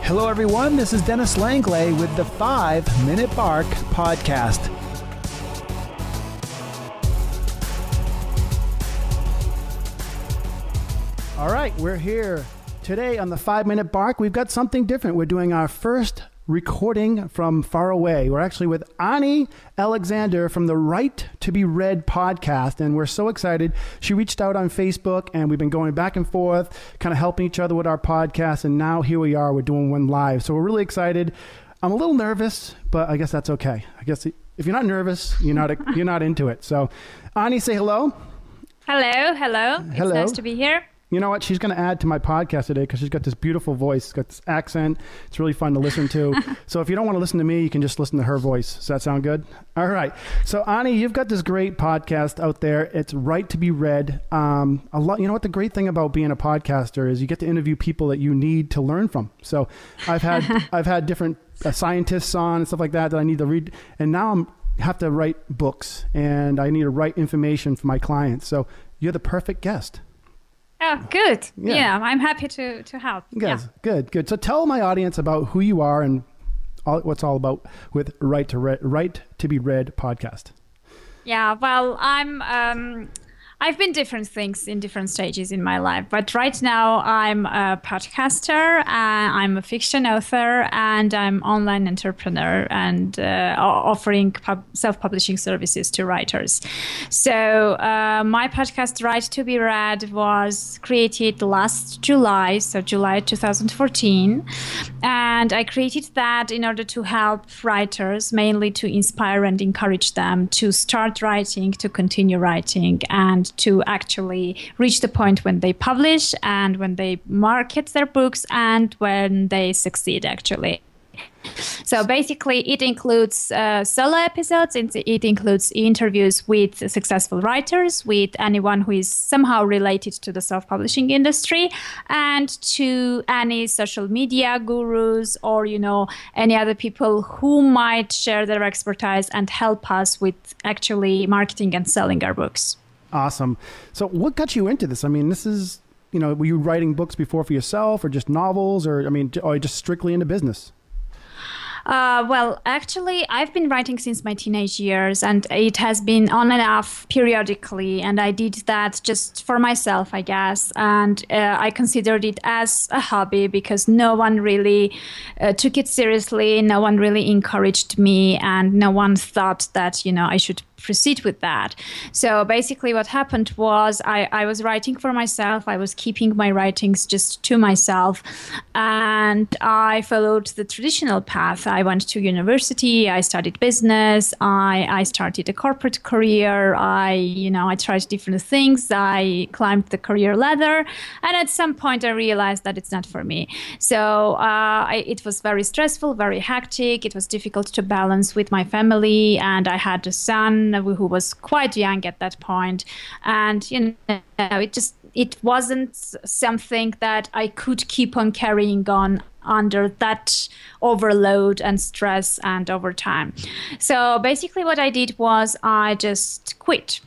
Hello, everyone. This is Dennis Langlais with the 5 Minute Bark podcast. All right, we're here today on the 5 Minute Bark. We've got something different. We're doing our first recording from far away. We're actually with Ani Alexander from the Right to Be Read podcast, and we're so excited. She reached out on Facebook, and we've been going back and forth, kind of helping each other with our podcast, and now here we are. We're doing one live, so we're really excited. I'm a little nervous, but I guess that's okay. I guess if you're not nervous, you're not into it. So, Ani, say hello. Hello. It's nice to be here. You know what? She's going to add to my podcast today because she's got this beautiful voice. She's got this accent. It's really fun to listen to. So if you don't want to listen to me, you can just listen to her voice. Does that sound good? All right. So Ani, you've got this great podcast out there. It's Right to Be Read. A lot. You know what? The great thing about being a podcaster is you get to interview people that you need to learn from. So I've had different scientists on and stuff like that I need to read, and now I have to write books, and I need to write information for my clients. So you're the perfect guest. Oh, good. Yeah, I'm happy to help. Yes, yeah. Good. So tell my audience about who you are and what's all about with Right to Be Read podcast. Yeah, well, I've been different things in different stages in my life, but right now I'm a podcaster, I'm a fiction author, and I'm online entrepreneur and offering self-publishing services to writers. So my podcast, Right to Be Read, was created last July, so July 2014. And I created that in order to help writers, mainly to inspire and encourage them to start writing, to continue writing, and to actually reach the point when they publish and when they market their books and when they succeed, actually. So basically, it includes solo episodes, it includes interviews with successful writers, with anyone who is somehow related to the self-publishing industry, and to any social media gurus or, any other people who might share their expertise and help us with actually marketing and selling our books. Awesome. So what got you into this? I mean, this is, were you writing books before for yourself or just novels or just strictly into business? Well, actually, I've been writing since my teenage years, and it has been on and off periodically. And I did that just for myself, I guess. And I considered it as a hobby because no one really took it seriously. No one really encouraged me, and no one thought that, I should proceed with that. So basically what happened was I was writing for myself. I was keeping my writings just to myself, and I followed the traditional path. I went to university, I studied business, I started a corporate career, I tried different things, I climbed the career ladder, and at some point I realized that it's not for me. So it was very stressful, very hectic. It was difficult to balance with my family, and I had a son who was quite young at that point, and it wasn't something that I could keep on carrying on under that overload and stress and over time. So basically what I did was I just quit.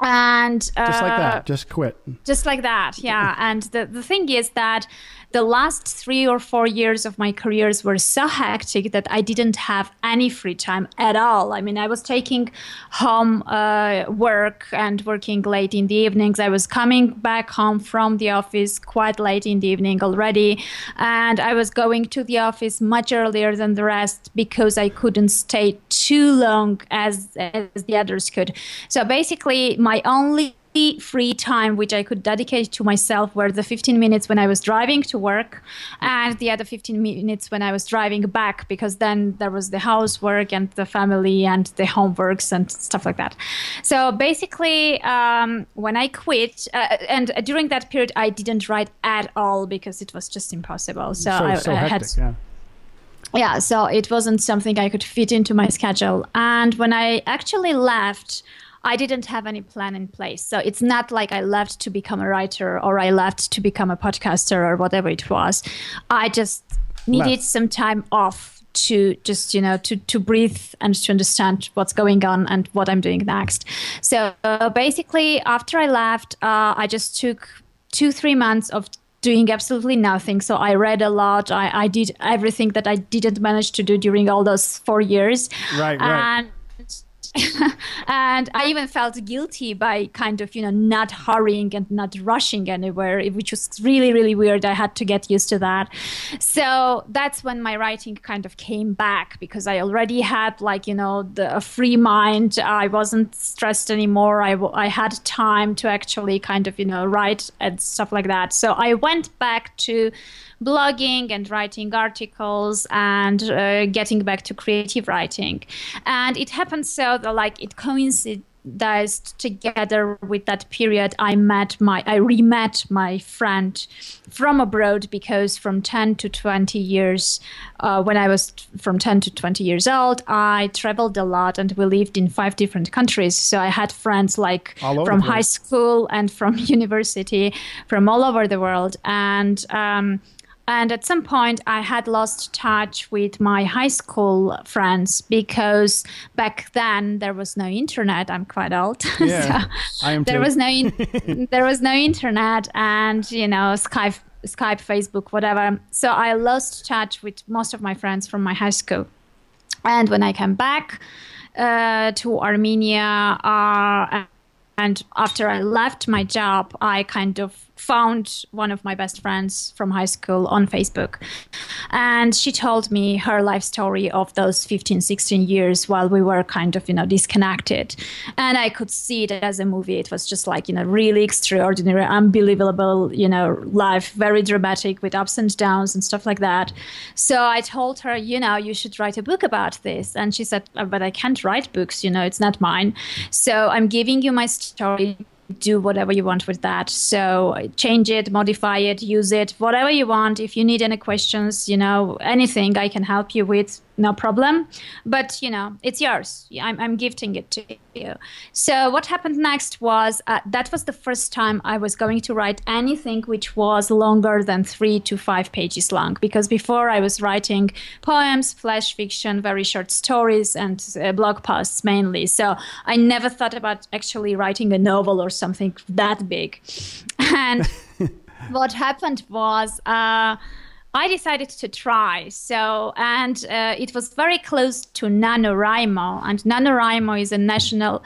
And just like that, just quit. Just like that, yeah. And the thing is that the last 3 or 4 years of my careers were so hectic that I didn't have any free time at all. I mean, I was taking home work and working late in the evenings. I was coming back home from the office quite late in the evening already. And I was going to the office much earlier than the rest because I couldn't stay too long as the others could. So basically, my only free time which I could dedicate to myself were the 15 minutes when I was driving to work and the other 15 minutes when I was driving back, because then there was the housework and the family and the homeworks and stuff like that. So basically, when I quit, and during that period, I didn't write at all because it was just impossible. So hectic, yeah. Yeah, so it wasn't something I could fit into my schedule. And when I actually left, I didn't have any plan in place. So it's not like I left to become a writer or I left to become a podcaster or whatever it was. I just needed some time off to just, to breathe and to understand what's going on and what I'm doing next. So basically, after I left, I just took 2-3 months of doing absolutely nothing. So I read a lot. I did everything that I didn't manage to do during all those 4 years. Right, and and I even felt guilty by kind of, not hurrying and not rushing anywhere, which was really, really weird. I had to get used to that. So that's when my writing kind of came back, because I already had a free mind. I wasn't stressed anymore. I had time to actually kind of, write and stuff like that. So I went back to blogging and writing articles and getting back to creative writing. And it happened so that it coincided together with that period. I re-met my friend from abroad, because from 10 to 20 years, when I was from 10 to 20 years old, I traveled a lot and we lived in 5 different countries. So I had friends from high school and from university, from all over the world. And at some point, I had lost touch with my high school friends, because back then there was no internet. I'm quite old. Yeah, so I am too. there was no internet, and Skype, Facebook, whatever. So I lost touch with most of my friends from my high school. And when I came back to Armenia, and after I left my job, I kind of found one of my best friends from high school on Facebook. And she told me her life story of those 15, 16 years while we were kind of, disconnected. And I could see it as a movie. It was just really extraordinary, unbelievable, life, very dramatic with ups and downs and stuff like that. So I told her, you should write a book about this. And she said, but I can't write books, it's not mine. So I'm giving you my story. Do whatever you want with that. So change it, modify it, use it, whatever you want. If you need any questions, anything I can help you with, no problem. But, it's yours. I'm gifting it to you. So what happened next was that was the first time I was going to write anything which was longer than 3 to 5 pages long. Because before I was writing poems, flash fiction, very short stories, and blog posts mainly. So I never thought about actually writing a novel or something that big. And what happened was I decided to try. So, and it was very close to NaNoWriMo. And NaNoWriMo is a national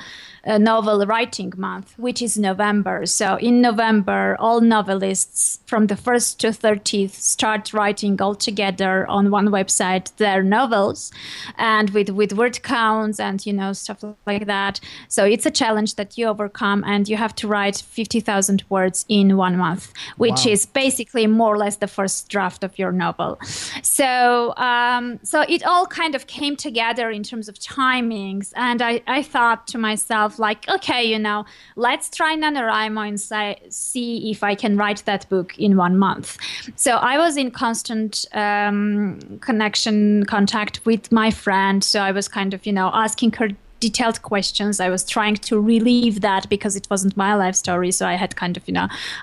novel writing month, which is November. So in November, all novelists from the 1st to 30th start writing all together on one website their novels, and with word counts and, stuff like that. So it's a challenge that you overcome, and you have to write 50,000 words in 1 month, which is basically more or less the first draft of your novel. So so it all kind of came together in terms of timings. And I thought to myself, okay, let's try NaNoWriMo and see if I can write that book in 1 month. So I was in constant contact with my friend. So I was kind of, asking her detailed questions. I was trying to relieve that because it wasn't my life story. So I had kind of,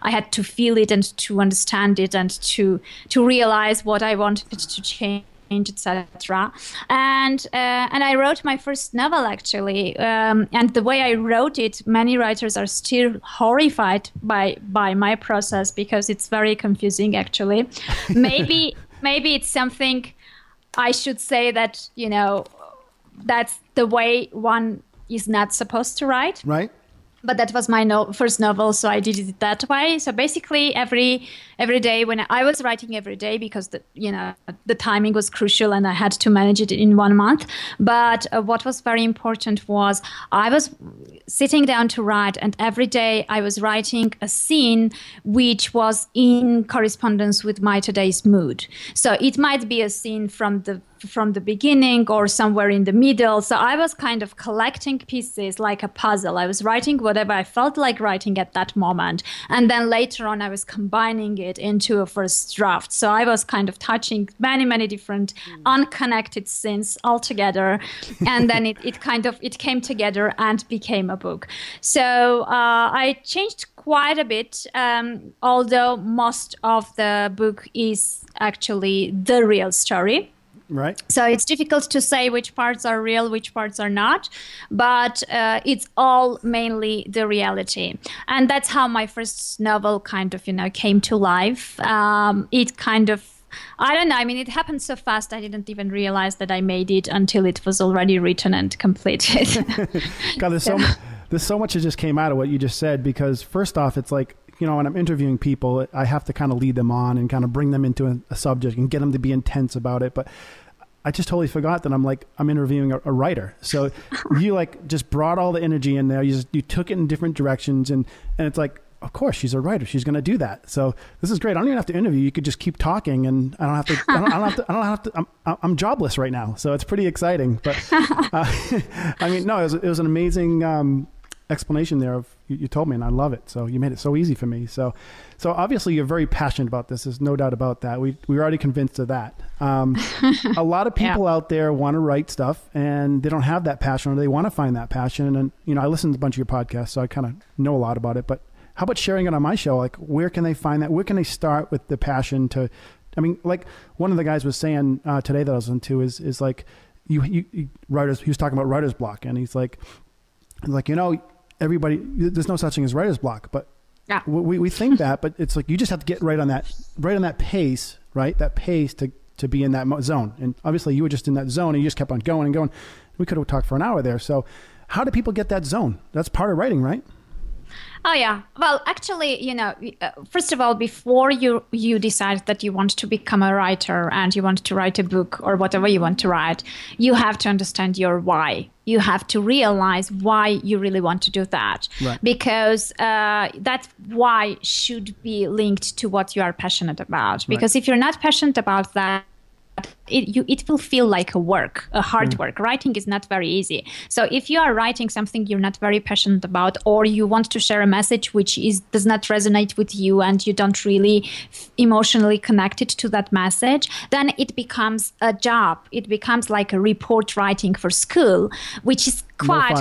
I had to feel it and to understand it and to realize what I wanted to change, etc. And I wrote my first novel, actually. And the way I wrote it, many writers are still horrified by my process, because it's very confusing, actually. Maybe it's something I should say that, that's the way one is not supposed to write. Right. But that was my first novel, so I did it that way. So basically, every day when I was writing every day, because the timing was crucial and I had to manage it in 1 month. But what was very important was I was sitting down to write, and every day I was writing a scene which was in correspondence with my today's mood. So it might be a scene from the beginning or somewhere in the middle. So I was kind of collecting pieces like a puzzle. I was writing whatever I felt like writing at that moment. And then later on, I was combining it into a first draft. So I was kind of touching many, many different unconnected scenes all together. And then it came together and became a book. So I changed quite a bit, although most of the book is actually the real story. Right. So it's difficult to say which parts are real, which parts are not, but it's all mainly the reality. And that's how my first novel kind of, came to life. It kind of, I don't know, I mean, it happened so fast, I didn't even realize that I made it until it was already written and completed. God, there's so much that just came out of what you just said, because first off, it's like, when I'm interviewing people, I have to kind of lead them on and kind of bring them into a subject and get them to be intense about it. But I just totally forgot that I'm interviewing a writer. So you like just brought all the energy in there. You took it in different directions, and it's like, of course she's a writer. She's going to do that. So this is great. I don't even have to interview. You could just keep talking, and I don't have to. I don't have to. I'm jobless right now, so it's pretty exciting. But I mean, no, it was an amazing explanation there of you told me, and I love it. So you made it so easy for me. So obviously you're very passionate about this. There's no doubt about that. We're already convinced of that. A lot of people out there want to write stuff, and they don't have that passion, or they want to find that passion. And I listened to a bunch of your podcasts, so I kind of know a lot about it. But how about sharing it on my show? Like, where can they find that? Where can they start with the passion to? I mean, like one of the guys was saying today that I was listening to is like you writers. He was talking about writer's block, and he's like everybody, there's no such thing as writer's block, but we think that, but it's like, you just have to get right on that pace, right? That pace to be in that zone. And obviously you were just in that zone, and you just kept on going and going. We could have talked for an hour there. So how do people get that zone? That's part of writing, right? Oh, yeah. Well, actually, first of all, before you decide that you want to become a writer and you want to write a book or whatever you want to write, you have to understand your why. You have to realize why you really want to do that. Right. Because that why should be linked to what you are passionate about. Because if you're not passionate about that, it will feel like a hard work. Writing is not very easy. So if you are writing something you're not very passionate about, or you want to share a message which does not resonate with you, and you don't really emotionally connected to that message, then it becomes a job. It becomes like a report writing for school, which is quite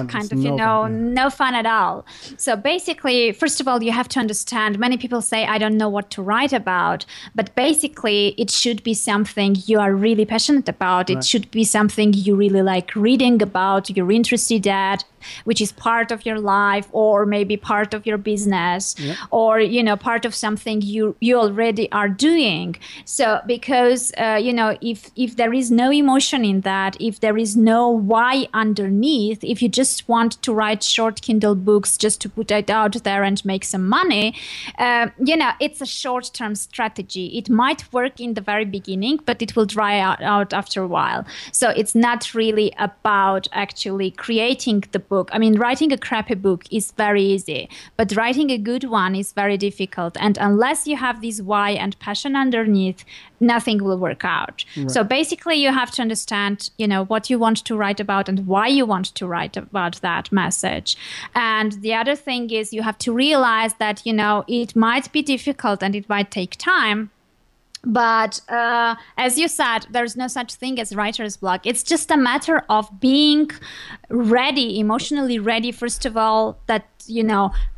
no fun at all. So basically, first of all, you have to understand, many people say, I don't know what to write about, but basically it should be something you are really passionate about. It should be something you really like reading about, you're interested at, which is part of your life, or maybe part of your business, or part of something you already are doing. So because if there is no emotion in that, if there is no why underneath, if you just want to write short Kindle books just to put it out there and make some money, it's a short-term strategy. It might work in the very beginning, but it will dry out after a while. So it's not really about actually creating the book. I mean, writing a crappy book is very easy, but writing a good one is very difficult. And unless you have this why and passion underneath, nothing will work out. Right. So basically, you have to understand, what you want to write about and why you want to write about that message. And the other thing is you have to realize that, it might be difficult and it might take time. But as you said, there's no such thing as writer's block. It's just a matter of being ready, emotionally ready, first of all, that,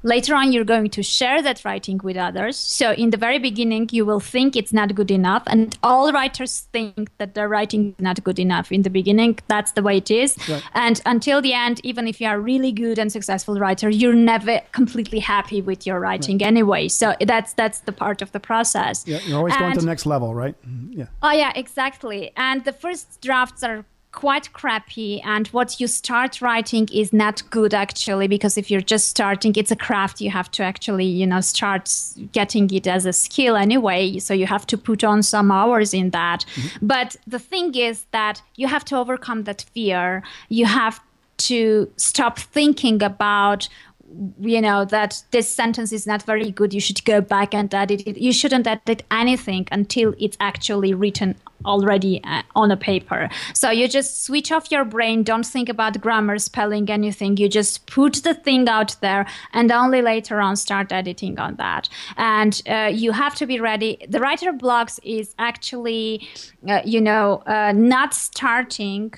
later on you're going to share that writing with others. So in the very beginning, you will think it's not good enough. And all writers think that their writing is not good enough. In the beginning, that's the way it is. Right. And until the end, even if you are a really good and successful writer, you're never completely happy with your writing anyway. So that's the part of the process. Yeah, you're always going to the next level, right? Yeah. Oh, yeah, exactly. And the first drafts are quite crappy, and what you start writing is not good actually, because if you're just starting, it's a craft. You have to actually start getting it as a skill anyway, so you have to put on some hours in that. But the thing is that you have to overcome that fear. You have to stop thinking about that this sentence is not very good, you should go back and edit it. You shouldn't edit anything until it's actually written already on a paper. So you just switch off your brain, don't think about grammar, spelling, anything. You just put the thing out there, and only later on start editing on that. And you have to be ready. The writer blocks is actually, not starting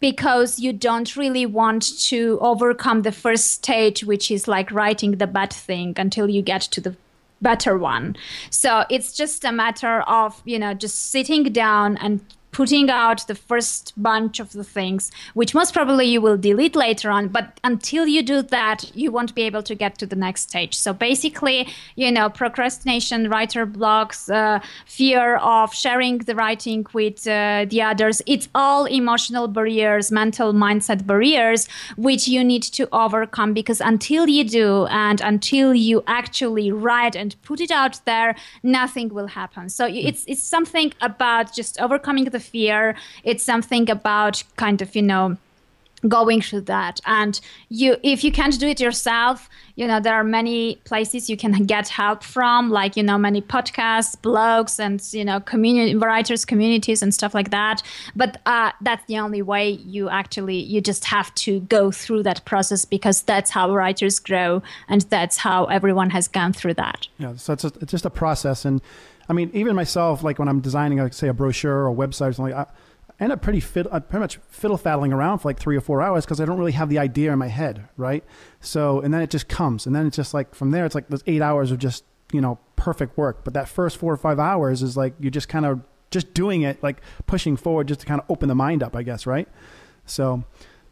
because you don't really want to overcome the first stage, which is like writing the bad thing, until you get to the better one. So it's just a matter of, just sitting down and putting out the first bunch of the things, which most probably you will delete later on. But until you do that, you won't be able to get to the next stage. So basically, procrastination, writer blocks, fear of sharing the writing with the others, it's all emotional barriers, mental mindset barriers, which you need to overcome, because until you do and until you actually write and put it out there, nothing will happen. So it's something about just overcoming the fear. It's something about kind of, going through that. And if you can't do it yourself, there are many places you can get help from, like, many podcasts, blogs, and, community writers communities and stuff like that. But that's the only way you just have to go through that process, because that's how writers grow, and that's how everyone has gone through that. Yeah. So it's just a process. And I mean, even myself, like when I'm designing, like, say, a brochure or a website or something, I end up pretty much fiddle-faddling around for like 3 or 4 hours, because I don't really have the idea in my head, right? So, and then it just comes. And then it's just like, from there, it's like those 8 hours of just, perfect work. But that first 4 or 5 hours is like, you're just kind of just doing it, like pushing forward just to kind of open the mind up, I guess, right? So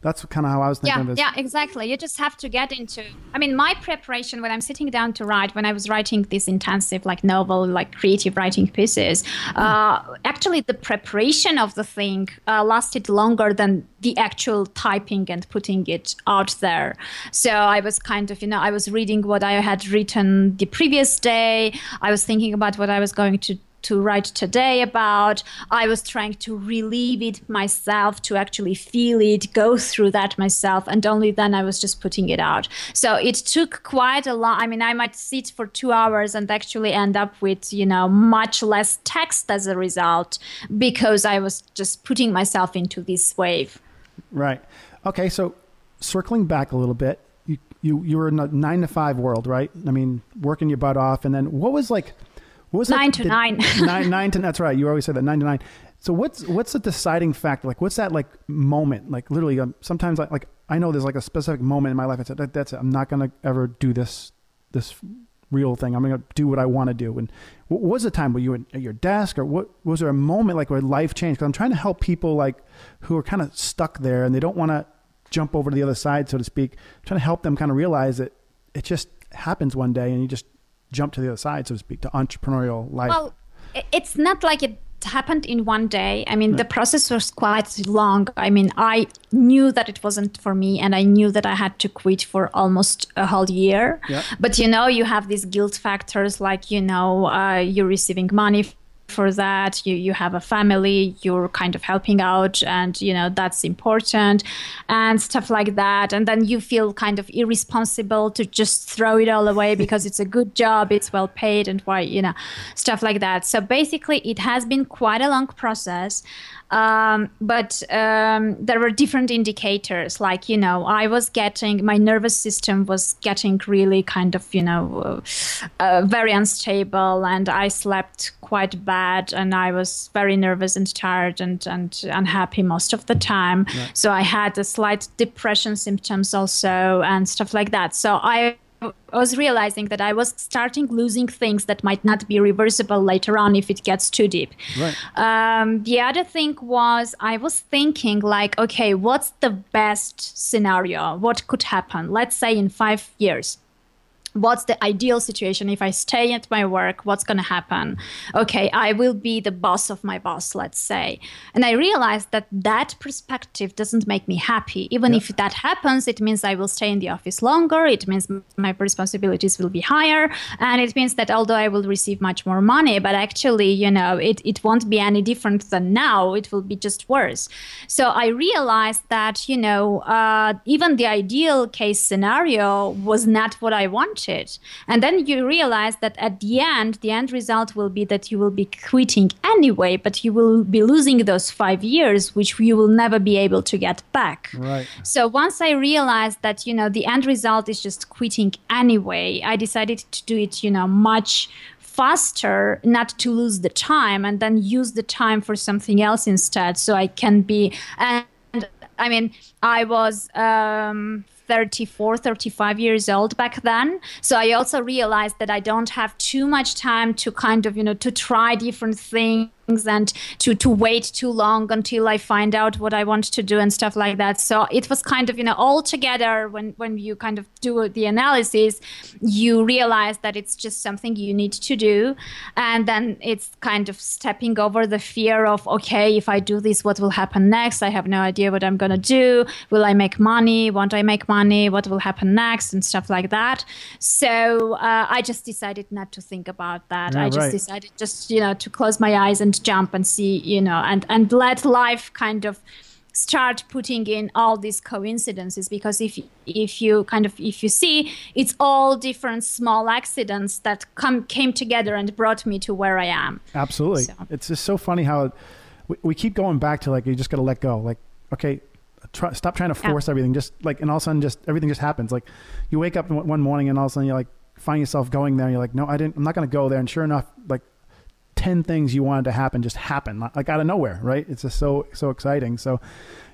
that's kind of how I was thinking of this. Yeah, exactly. You just have to get into, my preparation when I'm sitting down to write, when I was writing this intensive, like, novel, like, creative writing pieces, actually the preparation of the thing lasted longer than the actual typing and putting it out there. So I was kind of, I was reading what I had written the previous day. I was thinking about what I was going to write today about. I was trying to relieve it myself, to actually feel it, go through that myself, and only then I was just putting it out. So it took quite a lot. I might sit for 2 hours and actually end up with, much less text as a result, because I was just putting myself into this wave. Right. Okay. So circling back a little bit, you were in a 9-to-5 world, right? Working your butt off. And then what was 9 to 9. 9 to, that's right. You always say that, 9 to 9. So what's the deciding factor? Like, what's that like moment? Like, literally, sometimes like I know there's like a specific moment in my life. I said, that's it. I'm not going to ever do this real thing. I'm going to do what I want to do. And what was the time? Were you at your desk, or what was there a moment like where life changed? Because I'm trying to help people like who are kind of stuck there and they don't want to jump over to the other side, so to speak. I'm trying to help them kind of realize that it just happens one day and you just jump to the other side, so to speak, to entrepreneurial life. Well, it's not like it happened in one day. The process was quite long. I knew that it wasn't for me, and I knew that I had to quit for almost a whole year. Yeah. But you have these guilt factors, like you're receiving money for that, you have a family, you're kind of helping out, and that's important and stuff like that. And then you feel kind of irresponsible to just throw it all away because it's a good job, it's well paid, and why, stuff like that. So basically it has been quite a long process. But there were different indicators, like, I was getting, my nervous system was getting really kind of, very unstable, and I slept quite bad, and I was very nervous and tired and unhappy most of the time. Yeah. So I had a slight depression symptoms also and stuff like that. So I was realizing that I was starting losing things that might not be reversible later on if it gets too deep. Right. The other thing was, I was thinking like, okay, what's the best scenario? What could happen? Let's say in 5 years. What's the ideal situation? If I stay at my work, what's going to happen? Okay, I will be the boss of my boss, let's say. And I realized that that perspective doesn't make me happy. Even if that happens, it means I will stay in the office longer. It means my responsibilities will be higher. And it means that although I will receive much more money, but actually, it won't be any different than now. It will be just worse. So I realized that, even the ideal case scenario was not what I wanted. And then you realize that at the end result will be that you will be quitting anyway, but you will be losing those 5 years, which you will never be able to get back. Right. So once I realized that, the end result is just quitting anyway, I decided to do it, much faster, not to lose the time, and then use the time for something else instead. So I can be, I was 34, 35 years old back then. So I also realized that I don't have too much time to kind of, to try different things and to wait too long until I find out what I want to do and stuff like that. So it was kind of, all together when you kind of do the analysis, you realize that it's just something you need to do. And then it's kind of stepping over the fear of, okay, if I do this, what will happen next? I have no idea what I'm going to do. Will I make money? Won't I make money? What will happen next? And stuff like that. So I just decided not to think about that. Yeah, I just decided just, to close my eyes and jump and see, and let life kind of start putting in all these coincidences, because if you see, it's all different small accidents that came together and brought me to where I am. Absolutely. So. It's just so funny how we keep going back to you just got to let go. Like, okay, stop trying to force everything. Just and all of a sudden everything just happens. Like you wake up one morning and all of a sudden you find yourself going there and you're like, no, I'm not going to go there. And sure enough, 10 things you wanted to happen just happen out of nowhere, right? It's just so exciting. So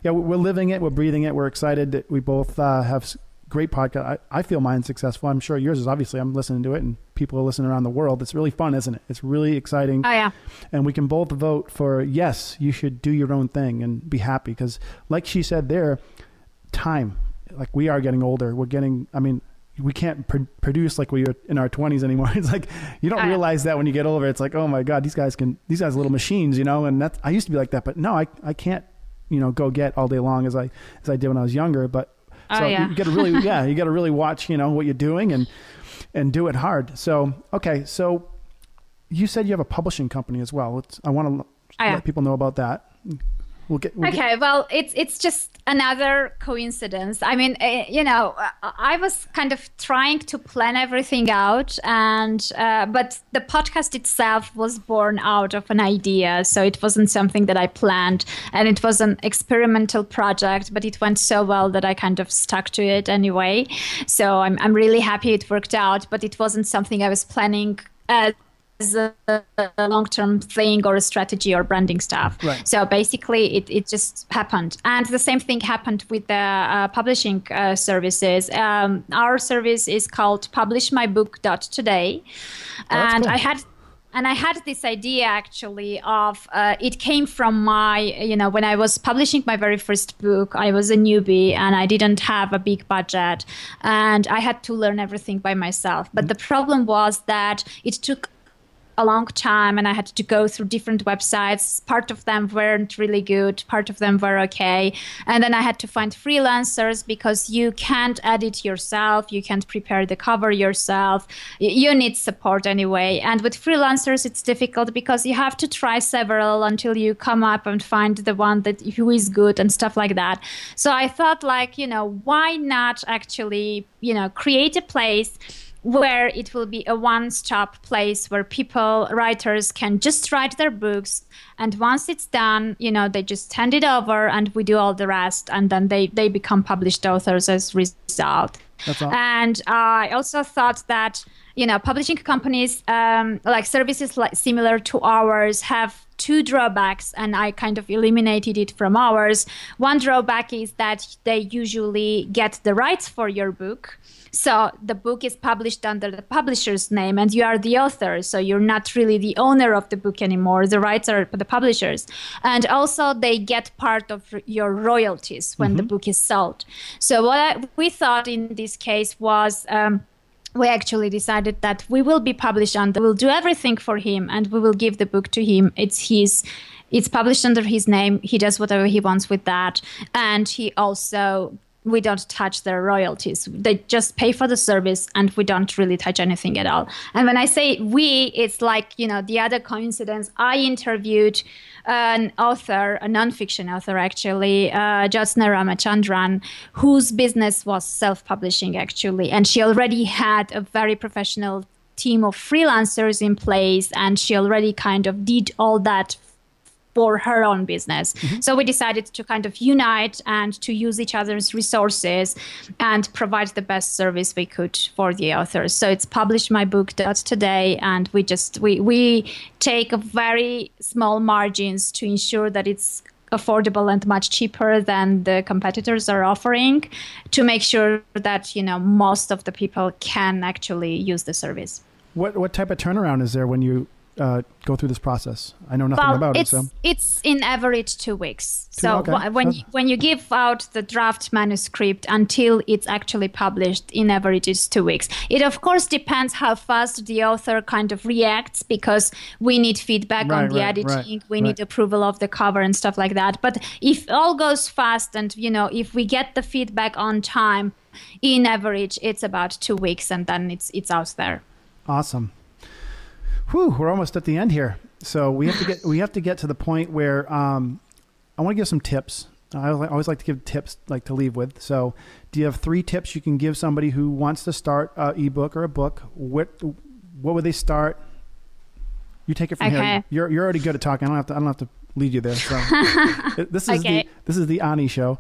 yeah, we're living it, we're breathing it, we're excited that we both have great podcast. I feel mine's successful. I'm sure yours is. Obviously I'm listening to it and people are listening around the world. It's really fun, isn't it? It's really exciting. Oh yeah. And we can both vote for yes, you should do your own thing and be happy, because like she said there, time, we are getting older. We can't produce like we were in our 20s anymore. It's like, you don't realize that when you get older. It's like, oh my God, these guys are little machines, and I used to be like that, but no, I can't, go get all day long as I did when I was younger. But so you got to really, you got to really watch, what you're doing and do it hard. So, okay. So you said you have a publishing company as well. I want to let people know about that. Well, it's just another coincidence. I mean, I was kind of trying to plan everything out, and but the podcast itself was born out of an idea. So it wasn't something that I planned, and it was an experimental project. But it went so well that I kind of stuck to it anyway. So I'm really happy it worked out. But it wasn't something I was planning as a long-term thing or a strategy or branding stuff. Right. So basically it just happened. And the same thing happened with the publishing services. Our service is called publishmybook.today. And cool. I had this idea actually of, it came from my, when I was publishing my very first book, I was a newbie and I didn't have a big budget and I had to learn everything by myself. But the problem was that it took a long time and I had to go through different websites. Part of them weren't really good, part of them were okay. And then I had to find freelancers because you can't edit yourself, you can't prepare the cover yourself. You need support anyway. And with freelancers, it's difficult because you have to try several until you come up and find the one who is good and stuff like that. So I thought why not actually, create a place where it will be a one-stop place where writers can just write their books. And once it's done, they just hand it over and we do all the rest. And then they become published authors as a result. That's all. And I also thought that, publishing companies, services similar to ours, have two drawbacks, and I kind of eliminated it from ours. One drawback is that they usually get the rights for your book. So the book is published under the publisher's name and you are the author. So you're not really the owner of the book anymore. The rights are the publisher's. And also they get part of your royalties when the book is sold. So what we thought in this case was, we actually decided that we will be published we'll do everything for him and we will give the book to him. It's published under his name. He does whatever he wants with that. And we don't touch their royalties. They just pay for the service and we don't really touch anything at all. And when I say we, it's like, the other coincidence. I interviewed an author, a nonfiction author actually, Jyotsna Ramachandran, whose business was self-publishing actually. And she already had a very professional team of freelancers in place and she already kind of did all that for her own business. So we decided to kind of unite and to use each other's resources and provide the best service we could for the authors. So it's publishmybook.today, and we take very small margins to ensure that it's affordable and much cheaper than the competitors are offering, to make sure that most of the people can actually use the service. What type of turnaround is there when you go through this process? I know nothing about it. So it's in average 2 weeks. Okay. When you give out the draft manuscript until it's actually published, in average it's 2 weeks. It of course depends how fast the author kind of reacts, because we need feedback on the editing, we need approval of the cover and stuff like that. But if all goes fast and if we get the feedback on time, in average it's about 2 weeks, and then it's out there. Awesome. Whew, we're almost at the end here. So we have to get to the point where I want to give some tips. I always like to give tips like to leave with. So do you have 3 tips you can give somebody who wants to start an ebook or a book? What would they start? You take it from here. You're already good at talking. I don't have to lead you there. So this is the Ani show.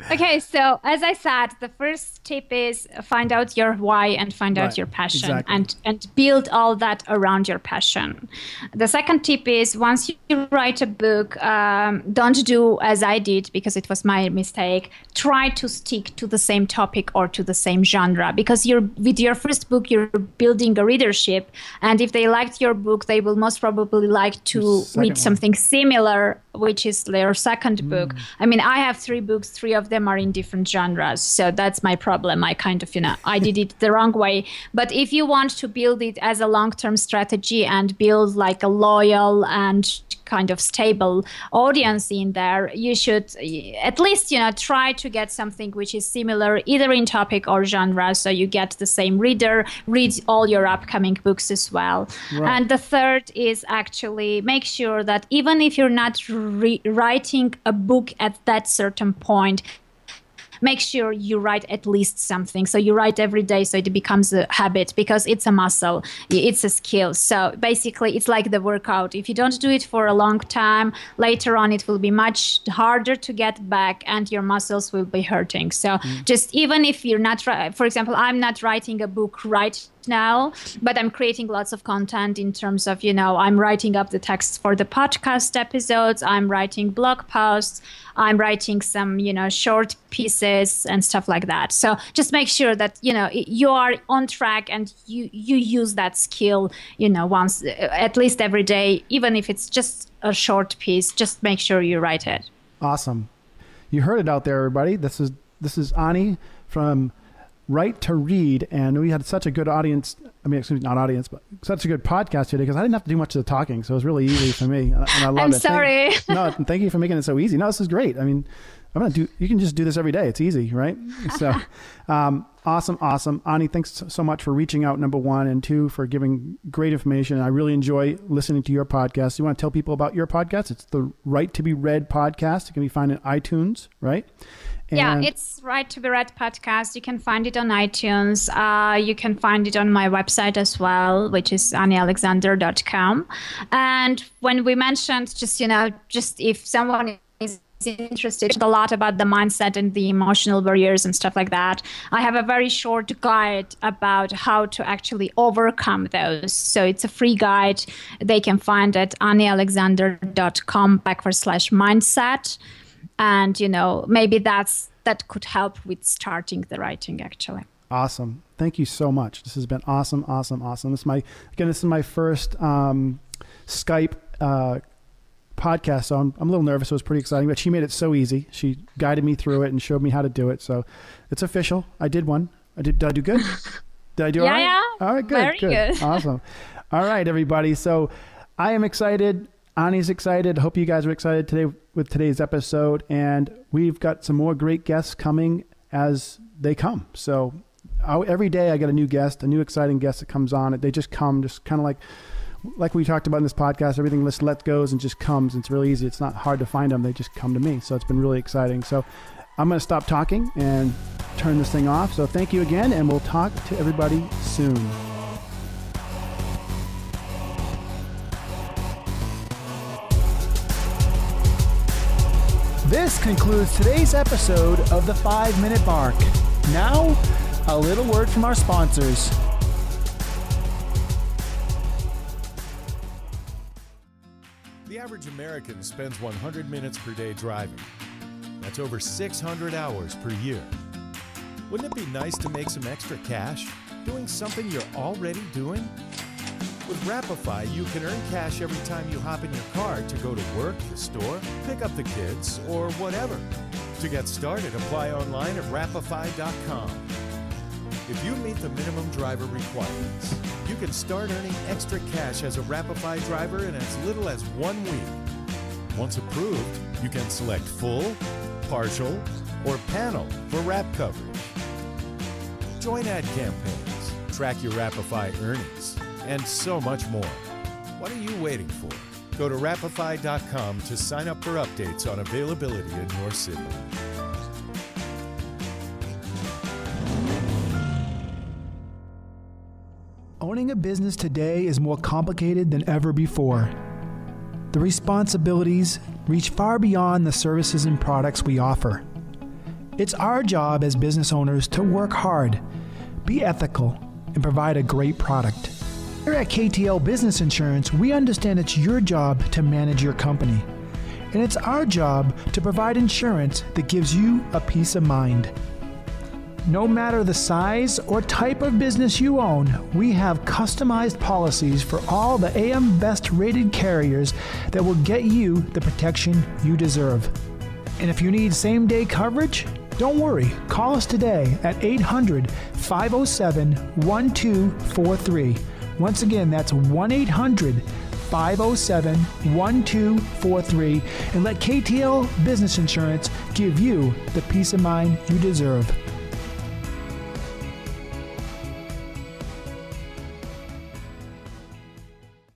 Okay, so as I said, the first tip is find out your why and find out your passion, and build all that around your passion. The second tip is, once you write a book, don't do as I did, because it was my mistake. Try to stick to the same topic or to the same genre, because with your first book, you're building a readership, and if they liked your book, they will most probably like to read something similar, which is their second book. I mean, I have 3 books, 3 of them are in different genres. So that's my problem. I kind of, I did it the wrong way. But if you want to build it as a long-term strategy and build like a loyal and kind of stable audience in there, you should at least, try to get something which is similar either in topic or genre, so you get the same reader, read all your upcoming books as well. Right. And the third is actually make sure that even if you're not writing a book at that certain point, make sure you write at least something. So you write every day, so it becomes a habit, because it's a muscle, it's a skill. So basically it's like the workout. If you don't do it for a long time, later on it will be much harder to get back and your muscles will be hurting. So just even if you're not, for example, I'm not writing a book right now, but I'm creating lots of content in terms of, I'm writing up the texts for the podcast episodes, I'm writing blog posts, I'm writing some, short pieces and stuff like that. So just make sure that, you are on track and you use that skill, once, at least every day, even if it's just a short piece, just make sure you write it. Awesome. You heard it out there, everybody. This is Ani from Write to Read, and we had such a good audience. I mean, excuse me, not audience, but such a good podcast today, because I didn't have to do much of the talking, so it was really easy for me, and I love it. I'm sorry. Thank you for making it so easy. No, this is great. I mean, you can just do this every day. It's easy, right? So, awesome. Ani, thanks so much for reaching out, number 1, and 2, for giving great information. I really enjoy listening to your podcast. You want to tell people about your podcast? It's the Right to Be Read podcast. It can be found in iTunes, right? Yeah, it's Right to Be Read podcast. You can find it on iTunes. You can find it on my website as well, which is anialexander.com. And when we mentioned just if someone is interested a lot about the mindset and the emotional barriers and stuff like that, I have a very short guide about how to actually overcome those. So it's a free guide. They can find at anialexander.com/mindset. And, maybe that could help with starting the writing, actually. Awesome. Thank you so much. This has been awesome. This is my first Skype podcast, so I'm a little nervous. It was pretty exciting, but she made it so easy. She guided me through it and showed me how to do it. So it's official. I did one. Did I do good? Did I do all right? Yeah. All right, good. Very good. Awesome. All right, everybody. So I am excited. Ani's excited. Hope you guys are excited today with today's episode, and we've got some more great guests coming as they come. So every day I get a new guest, a new exciting guest that comes on. They just come, just kind of like we talked about in this podcast. Everything just goes and just comes. It's really easy. It's not hard to find them. They just come to me. So it's been really exciting. So I'm going to stop talking and turn this thing off. So thank you again, and we'll talk to everybody soon. This concludes today's episode of the 5-Minute Mark. Now, a little word from our sponsors. The average American spends 100 minutes per day driving. That's over 600 hours per year. Wouldn't it be nice to make some extra cash doing something you're already doing? With Rapify, you can earn cash every time you hop in your car to go to work, the store, pick up the kids, or whatever. To get started, apply online at Rapify.com. If you meet the minimum driver requirements, you can start earning extra cash as a Rapify driver in as little as 1 week. Once approved, you can select full, partial, or panel for wrap coverage. Join ad campaigns, track your Rapify earnings, and so much more. What are you waiting for? Go to Rapify.com to sign up for updates on availability in your city. Owning a business today is more complicated than ever before. The responsibilities reach far beyond the services and products we offer. It's our job as business owners to work hard, be ethical, and provide a great product. Here at KTL Business Insurance, we understand it's your job to manage your company. And it's our job to provide insurance that gives you a peace of mind. No matter the size or type of business you own, we have customized policies for all the AM Best rated carriers that will get you the protection you deserve. And if you need same-day coverage, don't worry. Call us today at 800-507-1243. Once again, that's 1-800-507-1243, and let KTL Business Insurance give you the peace of mind you deserve.